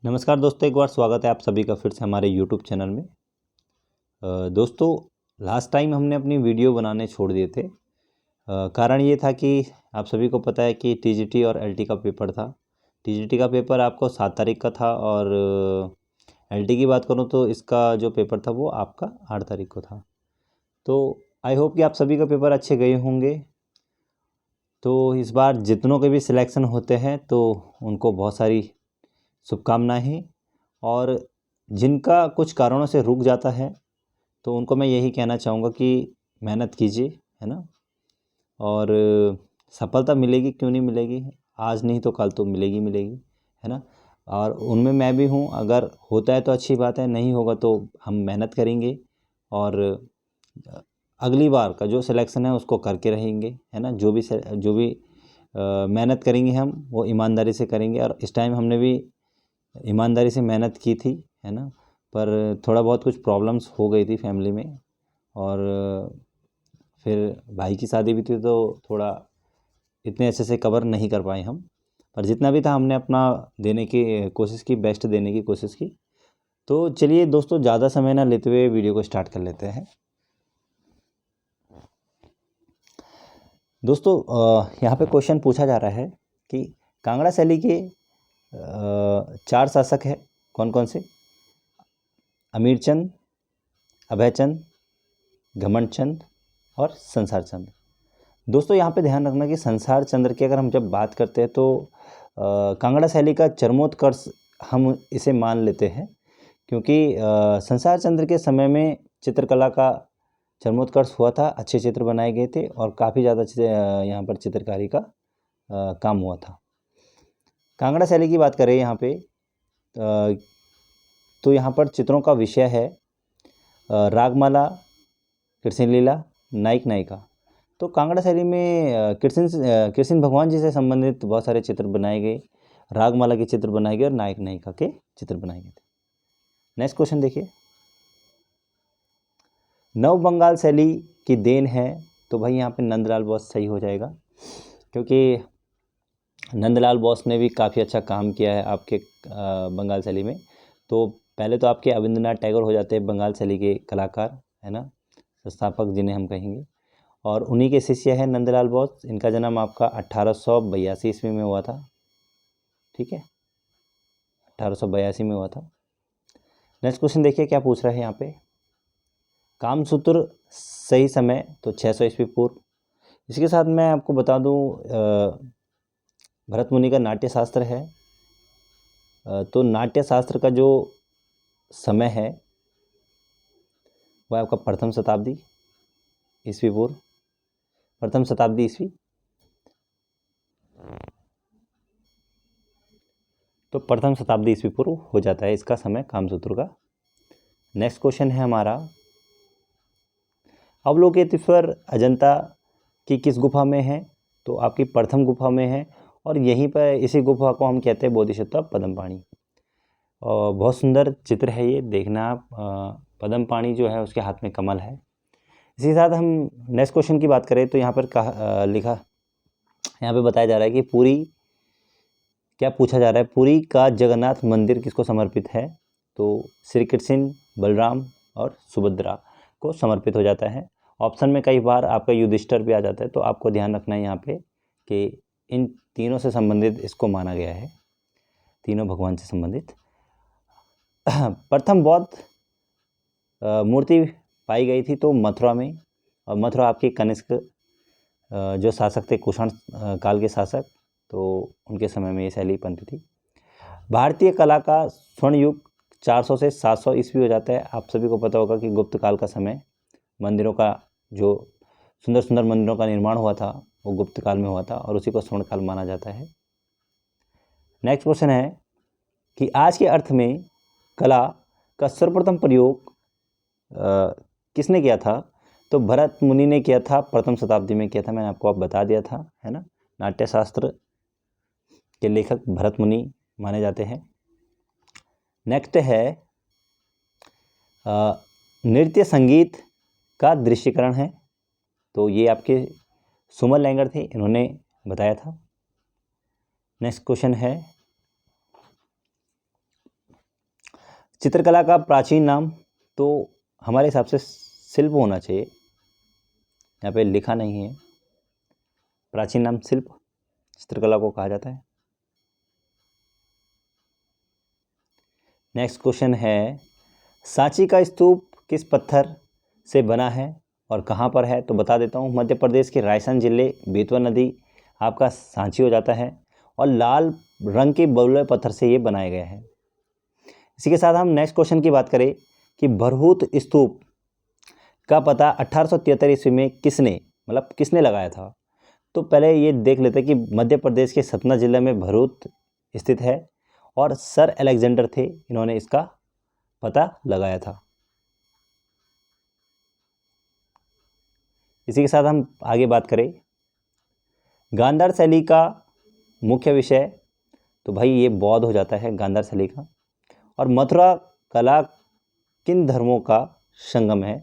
नमस्कार दोस्तों, एक बार स्वागत है आप सभी का फिर से हमारे YouTube चैनल में। दोस्तों, लास्ट टाइम हमने अपनी वीडियो बनाने छोड़ दिए थे। कारण ये था कि आप सभी को पता है कि TGT और LT का पेपर था। TGT का पेपर आपको 7 तारीख का था और LT की बात करूँ तो इसका जो पेपर था वो आपका 8 तारीख को था। तो आई होप कि आप सभी का पेपर अच्छे गए होंगे। तो इस बार जितनों के भी सिलेक्शन होते हैं तो उनको बहुत सारी शुभकामनाएं हैं, और जिनका कुछ कारणों से रुक जाता है तो उनको मैं यही कहना चाहूँगा कि मेहनत कीजिए, है ना। और सफलता मिलेगी, क्यों नहीं मिलेगी, आज नहीं तो कल तो मिलेगी मिलेगी, है ना। और उनमें मैं भी हूँ। अगर होता है तो अच्छी बात है, नहीं होगा तो हम मेहनत करेंगे और अगली बार का जो सिलेक्शन है उसको करके रहेंगे, है ना। जो भी मेहनत करेंगे हम वो ईमानदारी से करेंगे। और इस टाइम हमने भी ईमानदारी से मेहनत की थी, है ना। पर थोड़ा बहुत कुछ प्रॉब्लम्स हो गई थी फैमिली में, और फिर भाई की शादी भी थी तो थोड़ा इतने अच्छे से कवर नहीं कर पाए हम। पर जितना भी था हमने अपना देने की कोशिश की, बेस्ट देने की कोशिश की। तो चलिए दोस्तों, ज़्यादा समय ना लेते हुए वीडियो को स्टार्ट कर लेते हैं। दोस्तों, यहाँ पे क्वेश्चन पूछा जा रहा है कि कांगड़ा शैली के 4 शासक हैं, कौन कौन से? अमीरचंद, अभयचंद, घमंडचंद और संसार चंद्र। दोस्तों, यहाँ पे ध्यान रखना कि संसार चंद्र की अगर हम जब बात करते हैं तो कांगड़ा शैली का चरमोत्कर्ष हम इसे मान लेते हैं, क्योंकि संसार चंद्र के समय में चित्रकला का चरमोत्कर्ष हुआ था। अच्छे चित्र बनाए गए थे और काफ़ी ज़्यादा यहाँ पर चित्रकारी का काम हुआ था। कांगड़ा शैली की बात करें यहाँ पे तो यहाँ पर चित्रों का विषय है रागमाला, कृष्ण लीला, नायक नायिका। तो कांगड़ा शैली में कृष्ण भगवान जी से संबंधित बहुत सारे चित्र बनाए गए, रागमाला के चित्र बनाए गए और नायक नायिका के चित्र बनाए गए थे। नेक्स्ट क्वेश्चन देखिए, नव बंगाल शैली की देन है, तो भाई यहाँ पे नंदलाल बोस सही हो जाएगा, क्योंकि नंदलाल बोस ने भी काफ़ी अच्छा काम किया है आपके बंगाल शैली में। तो पहले तो आपके अविंद्रनाथ टैगोर हो जाते हैं बंगाल शैली के कलाकार, है ना, संस्थापक जिन्हें हम कहेंगे, और उन्हीं के शिष्य है नंदलाल बोस। इनका जन्म आपका 1882 ईस्वी में हुआ था, ठीक है, 1882 में हुआ था। नेक्स्ट क्वेश्चन देखिए क्या पूछ रहा है यहाँ पे, कामसूत्र सही समय तो 600 ईस्वी पूर्व। इसके साथ मैं आपको बता दूँ भरत मुनि का नाट्य शास्त्र है, तो नाट्य शास्त्र का जो समय है वह आपका प्रथम शताब्दी ईस्वी पूर्व, प्रथम शताब्दी ईस्वी। तो प्रथम शताब्दी ईस्वी पूर्व हो जाता है इसका समय कामसूत्र का। नेक्स्ट क्वेश्चन है हमारा, अवलोकितेश्वर अजंता की किस गुफा में है? तो आपकी प्रथम गुफा में है, और यहीं पर इसी गुफा को हम कहते हैं बोधिसत्व पद्मपाणि। और बहुत सुंदर चित्र है ये, देखना आप। पद्मपाणि जो है उसके हाथ में कमल है। इसी के साथ हम नेक्स्ट क्वेश्चन की बात करें तो यहाँ पर यहाँ पे बताया जा रहा है कि पुरी, क्या पूछा जा रहा है, पुरी का जगन्नाथ मंदिर किसको समर्पित है? तो श्री कृष्ण, बलराम और सुभद्रा को समर्पित हो जाता है। ऑप्शन में कई बार आपका युधिष्ठिर भी आ जाता है, तो आपको ध्यान रखना है यहाँ पे कि इन तीनों से संबंधित इसको माना गया है, तीनों भगवान से संबंधित। प्रथम बौद्ध मूर्ति पाई गई थी तो मथुरा में, और मथुरा आपके कनिष्क जो शासक थे, कुषाण काल के शासक, तो उनके समय में ये शैली बनती थी। भारतीय कला का स्वर्ण युग 400 से 700 ईस्वी हो जाता है। आप सभी को पता होगा कि गुप्त काल का समय, मंदिरों का जो सुंदर सुंदर मंदिरों का निर्माण हुआ था वो गुप्त काल में हुआ था, और उसी को स्वर्ण काल माना जाता है। नेक्स्ट क्वेश्चन है कि आज के अर्थ में कला का सर्वप्रथम प्रयोग किसने किया था? तो भरत मुनि ने किया था, प्रथम शताब्दी में किया था, मैंने आपको बता दिया था, है ना। नाट्यशास्त्र के लेखक भरत मुनि माने जाते हैं। नेक्स्ट है नृत्य संगीत का दृश्यकरण है, तो ये आपके सुमन लैंगर थे, इन्होंने बताया था। नेक्स्ट क्वेश्चन है चित्रकला का प्राचीन नाम तो हमारे हिसाब से शिल्प होना चाहिए, यहाँ पे लिखा नहीं है। प्राचीन नाम शिल्प चित्रकला को कहा जाता है। नेक्स्ट क्वेश्चन है, सांची का स्तूप किस पत्थर से बना है और कहाँ पर है? तो बता देता हूँ, मध्य प्रदेश के रायसेन जिले बेतवा नदी आपका सांची हो जाता है और लाल रंग के बलुए पत्थर से ये बनाया गया है। इसी के साथ हम नेक्स्ट क्वेश्चन की बात करें कि भरहूत स्तूप का पता 1873 ईस्वी में किसने लगाया था? तो पहले ये देख लेते हैं कि मध्य प्रदेश के सतना जिले में भरहूत स्थित है और सर अलेक्जेंडर थे, इन्होंने इसका पता लगाया था। इसी के साथ हम आगे बात करें, गांधार शैली का मुख्य विषय, तो भाई ये बौद्ध हो जाता है गांधार शैली का। और मथुरा कला किन धर्मों का संगम है?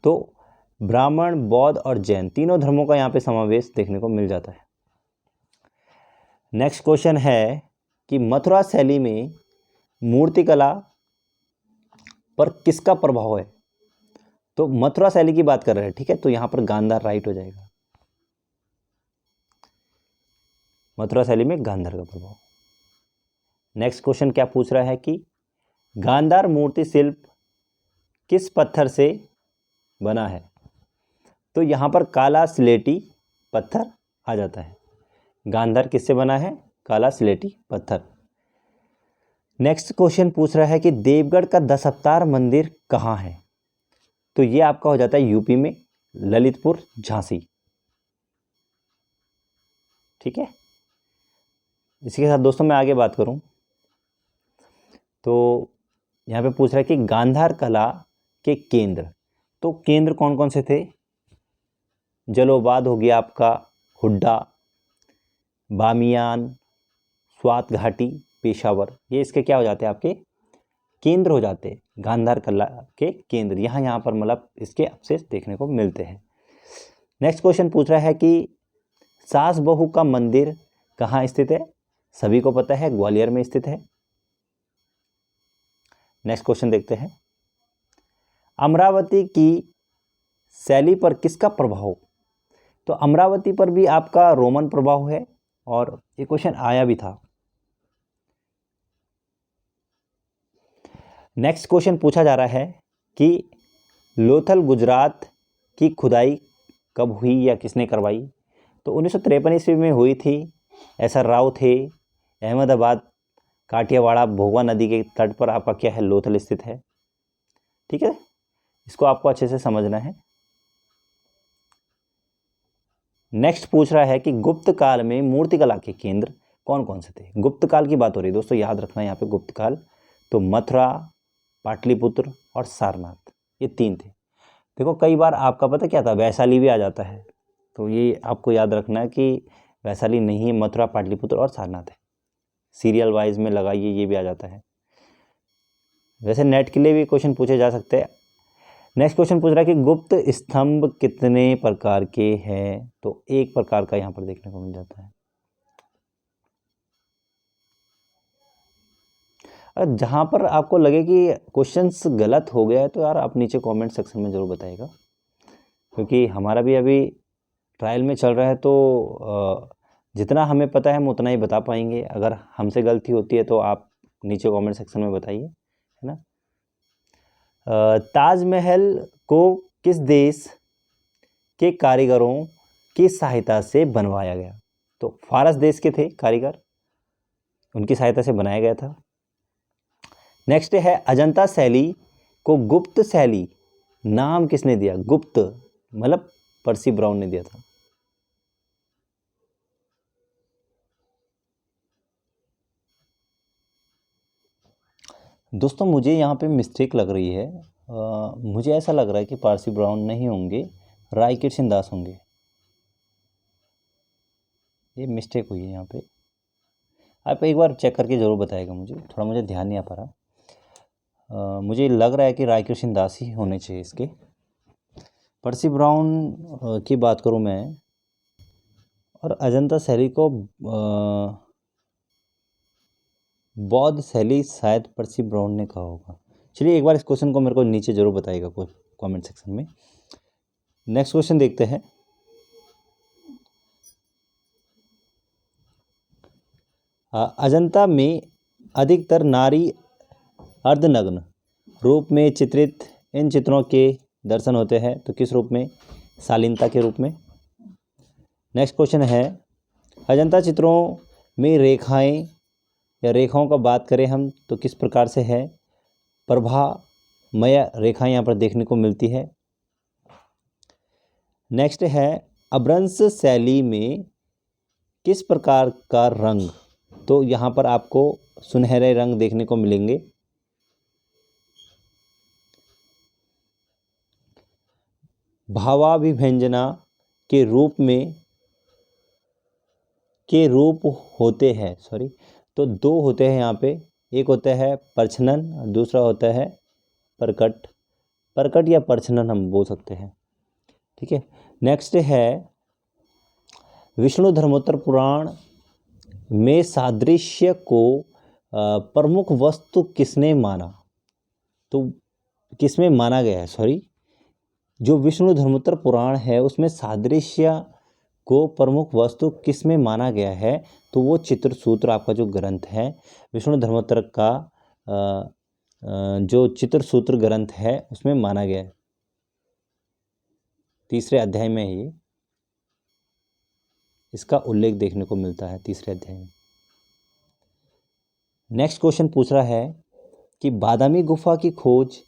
तो ब्राह्मण, बौद्ध और जैन तीनों धर्मों का यहाँ पे समावेश देखने को मिल जाता है। नेक्स्ट क्वेश्चन है कि मथुरा शैली में मूर्तिकला पर किसका प्रभाव है? तो मथुरा शैली की बात कर रहे हैं, ठीक है, तो यहाँ पर गांधार राइट हो जाएगा। मथुरा शैली में गांधार का प्रभाव। नेक्स्ट क्वेश्चन क्या पूछ रहा है कि गांधार मूर्ति शिल्प किस पत्थर से बना है? तो यहाँ पर काला स्लेटी पत्थर आ जाता है। गांधार किससे बना है? काला स्लेटी पत्थर। नेक्स्ट क्वेश्चन पूछ रहा है कि देवगढ़ का 10 अवतार मंदिर कहाँ है? तो ये आपका हो जाता है यूपी में, ललितपुर, झांसी, ठीक है। इसी के साथ दोस्तों मैं आगे बात करूं तो यहाँ पे पूछ रहा है कि गांधार कला के केंद्र, तो केंद्र कौन कौन से थे? जलोबाद हो गया आपका, हुड्डा, बामियान, स्वात घाटी, पेशावर, ये इसके क्या हो जाते हैं? आपके केंद्र हो जाते हैं। गांधार कला के केंद्र यहाँ पर मतलब इसके अवशेष देखने को मिलते हैं। नेक्स्ट क्वेश्चन पूछ रहा है कि सास बहू का मंदिर कहाँ स्थित है? सभी को पता है, ग्वालियर में स्थित है। नेक्स्ट क्वेश्चन देखते हैं, अमरावती की शैली पर किसका प्रभाव? तो अमरावती पर भी आपका रोमन प्रभाव है और ये क्वेश्चन आया भी था। नेक्स्ट क्वेश्चन पूछा जा रहा है कि लोथल गुजरात की खुदाई कब हुई या किसने करवाई? तो 1953 ईस्वी में हुई थी। एसआर राव थे। अहमदाबाद, काठियावाड़, भोगवा नदी के तट पर आपका क्या है? लोथल स्थित है, ठीक है। इसको आपको अच्छे से समझना है। नेक्स्ट पूछ रहा है कि गुप्त काल में मूर्तिकला के केंद्र कौन कौन से थे? गुप्त काल की बात हो रही है दोस्तों, याद रखना यहाँ पे गुप्त काल, तो मथुरा, पाटलिपुत्र और सारनाथ, ये 3 थे। देखो कई बार आपका पता क्या था, वैशाली भी आ जाता है, तो ये आपको याद रखना है कि वैशाली नहीं है, मथुरा, पाटलिपुत्र और सारनाथ है। सीरियल वाइज में लगाइए, ये भी आ जाता है। वैसे नेट के लिए भी क्वेश्चन पूछे जा सकते हैं। नेक्स्ट क्वेश्चन पूछ रहा है कि गुप्त स्तंभ कितने प्रकार के हैं? तो एक प्रकार का यहाँ पर देखने को मिल जाता है। जहाँ पर आपको लगे कि क्वेश्चंस गलत हो गया है तो यार आप नीचे कमेंट सेक्शन में ज़रूर बताइएगा, क्योंकि हमारा भी अभी ट्रायल में चल रहा है, तो जितना हमें पता है हम उतना ही बता पाएंगे। अगर हमसे गलती होती है तो आप नीचे कमेंट सेक्शन में बताइए, है ना। ताजमहल को किस देश के कारीगरों की सहायता से बनवाया गया? तो फारस देश के थे कारीगर, उनकी सहायता से बनाया गया था। नेक्स्ट है अजंता शैली को गुप्त शैली नाम किसने दिया? गुप्त मतलब पर्सी ब्राउन ने दिया था। दोस्तों मुझे यहाँ पे मिस्टेक लग रही है, मुझे ऐसा लग रहा है कि पारसी ब्राउन नहीं होंगे, राय किशन दास होंगे। ये मिस्टेक हुई है यहाँ पे, आप एक बार चेक करके ज़रूर बताएगा मुझे, थोड़ा मुझे ध्यान नहीं आ पा रहा। मुझे लग रहा है कि राय किशन दास ही होने चाहिए इसके। पर्सी ब्राउन की बात करूँ मैं, और अजंता शैली को बौद्ध शैली शायद पर्सी ब्राउन ने कहा होगा। चलिए एक बार इस क्वेश्चन को मेरे को नीचे जरूर बताइएगा कमेंट सेक्शन में। नेक्स्ट क्वेश्चन देखते हैं। अजंता में अधिकतर नारी अर्धनग्न रूप में चित्रित इन चित्रों के दर्शन होते हैं, तो किस रूप में? शालीनता के रूप में। नेक्स्ट क्वेश्चन है, अजंता चित्रों में रेखाएं या रेखाओं का बात करें हम तो किस प्रकार से है? प्रभामय रेखाएं यहाँ पर देखने को मिलती है। नेक्स्ट है, अभ्रंश शैली में किस प्रकार का रंग? तो यहाँ पर आपको सुनहरे रंग देखने को मिलेंगे। भावाभिव्यंजना के रूप होते हैं, तो दो होते हैं यहाँ पे। एक होता है परछनन, दूसरा होता है परकट या परछनन हम बोल सकते हैं। ठीक है। नेक्स्ट है, विष्णु धर्मोत्तर पुराण में सादृश्य को प्रमुख वस्तु किसने माना? तो किसमें माना गया है? जो विष्णु धर्मोत्तर पुराण है उसमें सादृश्य को प्रमुख वस्तु किसमें माना गया है? तो वो चित्रसूत्र आपका जो ग्रंथ है विष्णु धर्मोत्तर का जो चित्रसूत्र ग्रंथ है उसमें माना गया है। तीसरे अध्याय में ये इसका उल्लेख देखने को मिलता है, तीसरे अध्याय में। नेक्स्ट क्वेश्चन पूछ रहा है कि बादामी गुफा की खोज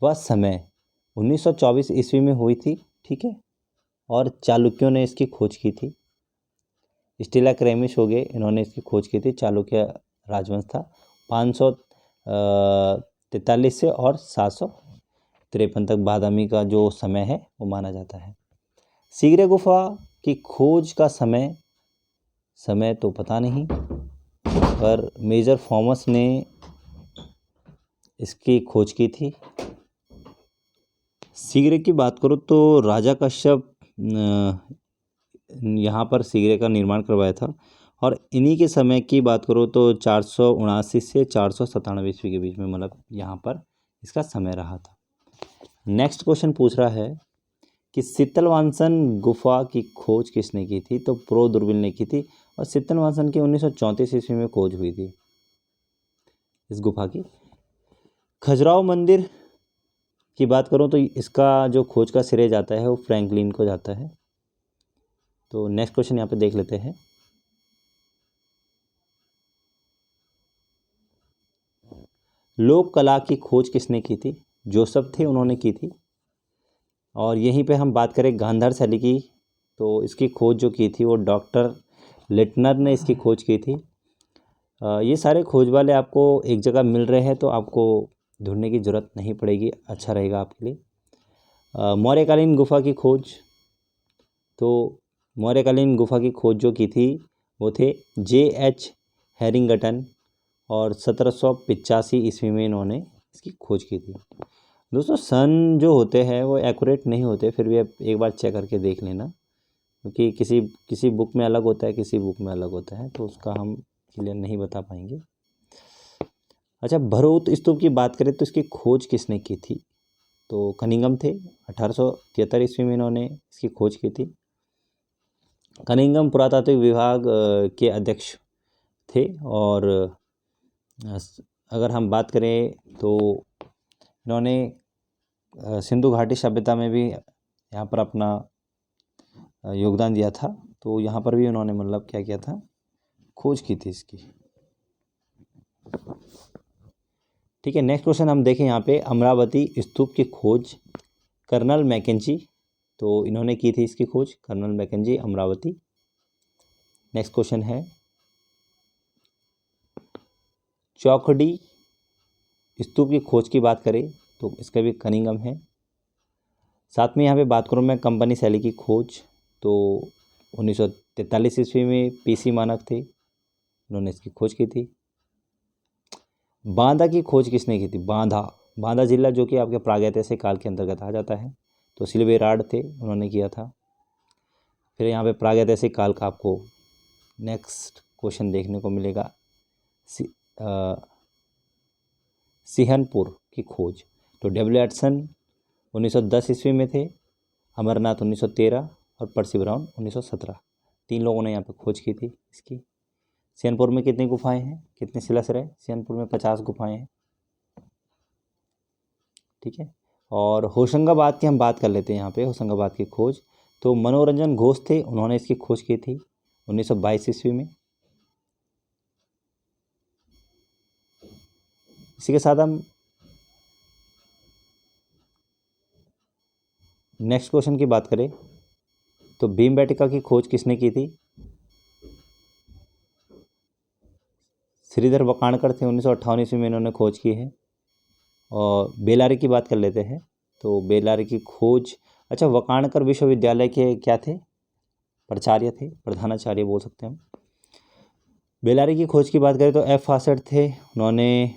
व समय 1924 ईस्वी में हुई थी। ठीक है। और चालुक्यों ने इसकी खोज की थी। स्टेला क्रेमिश हो गए, इन्होंने इसकी खोज की थी। चालुक्य राजवंश था। 543 से और 753 तक बादामी का जो समय है वो माना जाता है। सीगरे गुफा की खोज का समय तो पता नहीं, पर मेजर थॉमस ने इसकी खोज की थी। सीगरे की बात करूँ तो राजा कश्यप यहाँ पर सीगरे का निर्माण करवाया था। और इन्हीं के समय की बात करूँ तो 479 से 497 ईस्वी के बीच में मतलब यहाँ पर इसका समय रहा था। नेक्स्ट क्वेश्चन पूछ रहा है कि शीतलवांसन गुफा की खोज किसने की थी? तो प्रो दुर्बिल ने की थी। और शीतलवांसन की 1934 ईस्वी में खोज हुई थी इस गुफा की। खजुराहो मंदिर की बात करूं तो इसका जो खोज का श्रेय जाता है वो फ्रैंकलिन को जाता है। तो नेक्स्ट क्वेश्चन यहाँ पे देख लेते हैं। लोक कला की खोज किसने की थी? जोसेफ थे, उन्होंने की थी। और यहीं पे हम बात करें गांधार शैली की तो इसकी खोज जो की थी वो डॉक्टर लिटनर ने इसकी खोज की थी। ये सारे खोज वाले आपको एक जगह मिल रहे हैं तो आपको ढूंढने की ज़रूरत नहीं पड़ेगी, अच्छा रहेगा आपके लिए। मौर्यकालीन गुफा की खोज, तो मौर्यकालीन गुफा की खोज जो की थी वो थे J.H. हैरिंगटन और 1785 ईस्वी में इन्होंने इसकी खोज की थी। दोस्तों सन जो होते हैं वो एक्यूरेट नहीं होते, फिर भी आप एक बार चेक करके देख लेना, क्योंकि किसी बुक में अलग होता है, किसी बुक में अलग होता है, तो उसका हम क्लियर नहीं बता पाएंगे। अच्छा, भरूच स्तूप की बात करें तो इसकी खोज किसने की थी? तो कनिंघम थे। 1873 ईस्वी में इन्होंने इसकी खोज की थी। कनिंघम पुरातात्विक विभाग के अध्यक्ष थे। और अगर हम बात करें तो इन्होंने सिंधु घाटी सभ्यता में भी यहाँ पर अपना योगदान दिया था। तो यहाँ पर भी उन्होंने मतलब क्या किया था, खोज की थी इसकी। ठीक है। नेक्स्ट क्वेश्चन हम देखें यहाँ पे, अमरावती स्तूप की खोज कर्नल मैकेंजी, तो इन्होंने की थी इसकी खोज, colonel Mackenzie, Amaravati. Next question है, चौखड़ी स्तूप की खोज की बात करें तो इसका भी कनिंघम है। साथ में यहाँ पे बात करूँ मैं कंपनी शैली की खोज, तो 1943 ईस्वी में PC मानक थे, उन्होंने इसकी खोज की थी। बांदा की खोज किसने की थी? बांदा जिला जो कि आपके प्रागैतिहासिक काल के अंतर्गत आ जाता है, तो सिल्वेरार्ड थे, उन्होंने किया था। फिर यहाँ पे प्रागैतिहासिक काल का आपको नेक्स्ट क्वेश्चन देखने को मिलेगा। सिहनपुर की खोज? तो डब्ल्यू एडसन 1910 ईस्वी में थे, अमरनाथ 1913 और पर्सी ब्राउन 1917। 3 लोगों ने यहाँ पर खोज की थी इसकी। सिहनपुर में कितनी गुफाएं हैं, कितने शिलाश्रय? सिहनपुर में 50 गुफाएं हैं। ठीक है। और होशंगाबाद की हम बात कर लेते हैं यहाँ पे, होशंगाबाद की खोज। तो मनोरंजन घोष थे, उन्होंने इसकी खोज की थी 1922 ईस्वी में। इसी के साथ हम नेक्स्ट क्वेश्चन की बात करें तो भीमबेटका की खोज किसने की थी? श्रीधर वाकाणकर थे, 1958 ईस्वी में इन्होंने खोज की है। और बेलारी की बात कर लेते हैं तो बेलारी की खोज, अच्छा, वाकाणकर विश्वविद्यालय के क्या थे? प्राचार्य थे, प्रधानाचार्य बोल सकते हैं हम। बेलारी की खोज की बात करें तो एफ फासेट थे, उन्होंने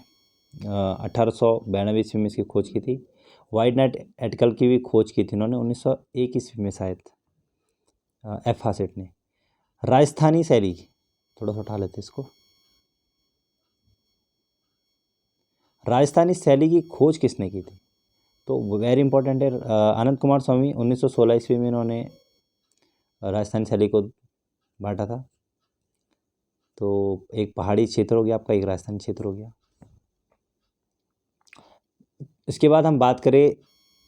1892 ईस्वी में इसकी खोज की थी। वाइड नेट एटकल की भी खोज की थी उन्होंने 1901 ईस्वी में शायद, एफ फासेट ने। राजस्थानी शैली, थोड़ा सा उठा लेते इसको, राजस्थानी शैली की खोज किसने की थी? तो वेरी इंपॉर्टेंट है, आनंद कुमार स्वामी 1916 ईस्वी में इन्होंने राजस्थानी शैली को बांटा था। तो एक पहाड़ी क्षेत्र हो गया आपका, एक राजस्थानी क्षेत्र हो गया। इसके बाद हम बात करें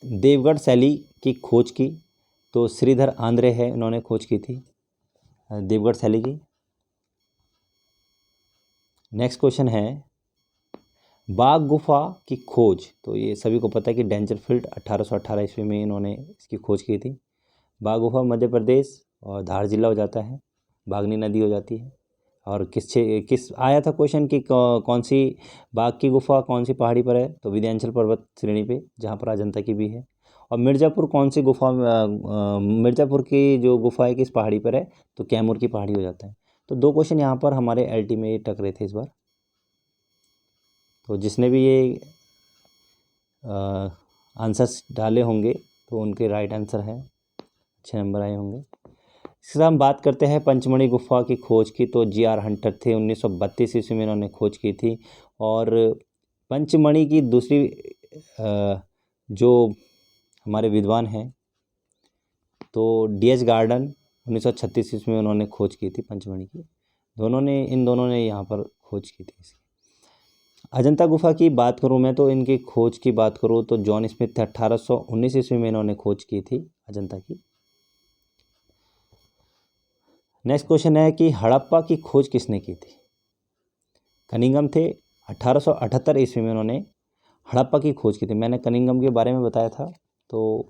देवगढ़ शैली की खोज की, तो श्रीधर आंद्रे है, इन्होंने खोज की थी देवगढ़ शैली की। नेक्स्ट क्वेश्चन है बाघ गुफा की खोज, तो ये सभी को पता है कि डेंजरफील्ड 1818 ईस्वी में इन्होंने इसकी खोज की थी। बाघ गुफा मध्य प्रदेश और धार जिला हो जाता है, बागनी नदी हो जाती है। और किस आया था क्वेश्चन कि कौन सी बाघ की गुफा कौन सी पहाड़ी पर है? तो विंध्याचल पर्वत श्रेणी पे, जहाँ पर अजंता की भी है। और मिर्ज़ापुर कौन सी गुफा, मिर्ज़ापुर की जो गुफा है किस पहाड़ी पर है? तो कैमूर की पहाड़ी हो जाता है। तो 2 क्वेश्चन यहाँ पर हमारे एलटी में टकरे थे इस बार। तो जिसने भी ये आंसर्स डाले होंगे तो उनके राइट आंसर है, अच्छे नंबर आए होंगे। इसके साथ हम बात करते हैं पंचमढ़ी गुफा की खोज की, तो जी.आर. हंटर थे, 1932 ईस्वी में इन्होंने खोज की थी। और पंचमढ़ी की दूसरी जो हमारे विद्वान हैं तो डी.एच. गार्डन 1936 ईस्वी में उन्होंने खोज की थी पंचमढ़ी की। इन दोनों ने यहाँ पर खोज की थी इसकी। अजंता गुफा की बात करूँ मैं, तो इनकी खोज की बात करूँ तो जॉन स्मिथ थे, 1819 ईस्वी में इन्होंने खोज की थी अजंता की। नेक्स्ट क्वेश्चन है कि हड़प्पा की खोज किसने की थी? कनिंघम थे, 1878 ईस्वी में उन्होंने हड़प्पा की खोज की थी। मैंने कनिंघम के बारे में बताया था, तो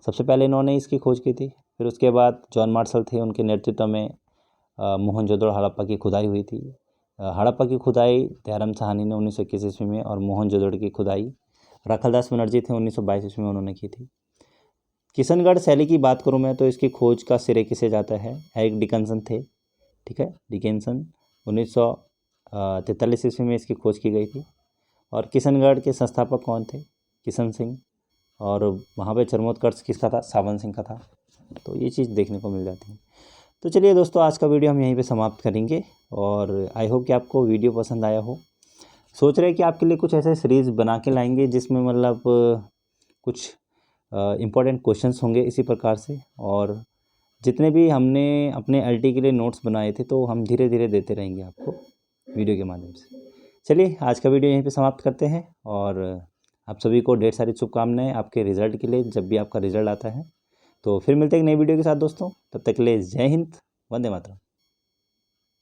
सबसे पहले इन्होंने इसकी खोज की थी। फिर उसके बाद जॉन मार्शल थे, उनके नेतृत्व में मोहनजोदड़ो हड़प्पा की खुदाई हुई थी। हड़प्पा की खुदाई दयाराम साहनी ने 1921 ईस्वी में, और मोहनजोदड़ो की खुदाई रखलदास बनर्जी थे 1922 ईस्वी में उन्होंने की थी। किशनगढ़ शैली की बात करूं मैं, तो इसकी खोज का श्रेय किसे जाता है? एरिक डिकन्सन थे, ठीक है, डिकन्सन 1943 ईस्वी में इसकी खोज की गई थी। और किशनगढ़ के संस्थापक कौन थे? किशन सिंह। और वहाँ पे चरमोत्कर्ष किसका था? सावन सिंह का था। तो ये चीज़ देखने को मिल जाती है। तो चलिए दोस्तों, आज का वीडियो हम यहीं पे समाप्त करेंगे, और आई होप कि आपको वीडियो पसंद आया हो। सोच रहे हैं कि आपके लिए कुछ ऐसे सीरीज़ बना के लाएंगे जिसमें मतलब कुछ इम्पॉर्टेंट क्वेश्चंस होंगे इसी प्रकार से। और जितने भी हमने अपने एलटी के लिए नोट्स बनाए थे तो हम धीरे धीरे देते रहेंगे आपको वीडियो के माध्यम से। चलिए, आज का वीडियो यहीं पे समाप्त करते हैं, और आप सभी को ढेर सारी शुभकामनाएं आपके रिज़ल्ट के लिए, जब भी आपका रिज़ल्ट आता है। तो फिर मिलते हैं एक नई वीडियो के साथ दोस्तों, तब तक के लिए जय हिंद, वंदे मातरम।